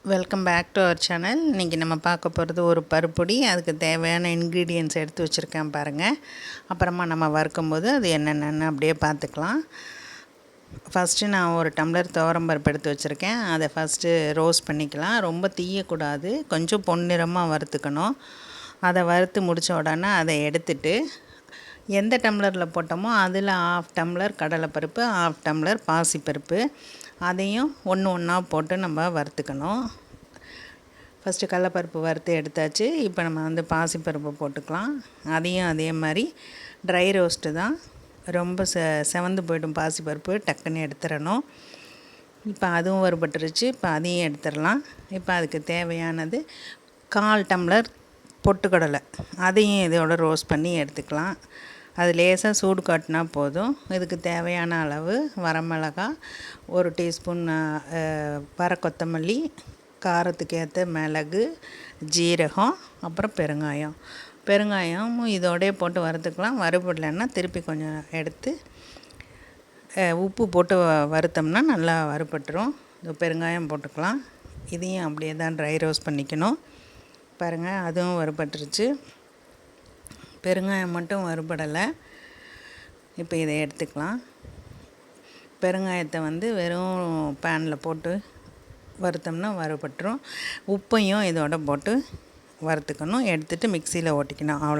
Welcome back to our channel. இன்றைக்கி நம்ம பார்க்க போகிறது ஒரு பருப்பொடி. அதுக்கு தேவையான இன்க்ரீடியன்ட்ஸ் எடுத்து வச்சுருக்கேன் பாருங்கள். அப்புறமா நம்ம வறுக்கும்போது அது என்னென்னு அப்படியே பார்த்துக்கலாம். ஃபஸ்ட்டு நான் ஒரு டம்ளர் துவரம்பருப்பு எடுத்து வச்சுருக்கேன். அதை ஃபஸ்ட்டு ரோஸ்ட் பண்ணிக்கலாம். ரொம்ப தீயக்கூடாது, கொஞ்சம் பொன்னிறமாக வறுத்துக்கணும். அதை வறுத்து முடித்த உடனே அதை எடுத்துட்டு எந்த டம்ளரில் போட்டோமோ அதில் 1/2 டம்ளர் கடலைப்பருப்பு, 1/2 டம்ளர் பாசிப்பருப்பு, அதையும் ஒன்று ஒன்றா போட்டு நம்ம வறுத்துக்கணும். ஃபஸ்ட்டு கடலைப்பருப்பு வறுத்து எடுத்தாச்சு. இப்போ நம்ம வந்து பாசிப்பருப்பு போட்டுக்கலாம். அதையும் அதே மாதிரி ட்ரை ரோஸ்ட்டு தான், ரொம்ப செவந்து போய்டும் பாசிப்பருப்பு, டக்குன்னு எடுத்துடணும். இப்போ அதுவும் வறுபட்டுருச்சு. இப்போ அதையும் எடுத்துடலாம். இப்போ அதுக்கு தேவையானது 1/4 டம்ளர் பொட்டுக்கடலை, அதையும் இதோட ரோஸ்ட் பண்ணி எடுத்துக்கலாம். அது லேசாக சூடு காட்டினா போதும். இதுக்கு தேவையான அளவு வரமிளகாய், 1 டீஸ்பூன் வர கொத்தமல்லி, காரத்துக்கு ஏற்ற மிளகு, ஜீரகம், அப்புறம் பெருங்காயமும் இதோடய போட்டு வறுத்துக்கலாம். வறுபடலைன்னா திருப்பி கொஞ்சம் எடுத்து உப்பு போட்டு வறுத்தோம்னா நல்லா வறுபட்டுரும். பெருங்காயம் போட்டுக்கலாம். இதையும் அப்படியே தான் ட்ரை ரோஸ்ட் பண்ணிக்கணும். பாருங்கள், அதுவும் வறுபட்டுருச்சு. பெருங்காயம் மட்டும் வறுபடலை. இப்போ இதை எடுத்துக்கலாம். பெருங்காயத்தை வந்து வெறும் பேனில் போட்டு வறுத்தோம்னா வறுபட்டுரும். உப்பையும் இதோட போட்டு வறுத்துக்கணும். எடுத்துகிட்டு மிக்சியில் ஓட்டிக்கணும். அவ்வளோ.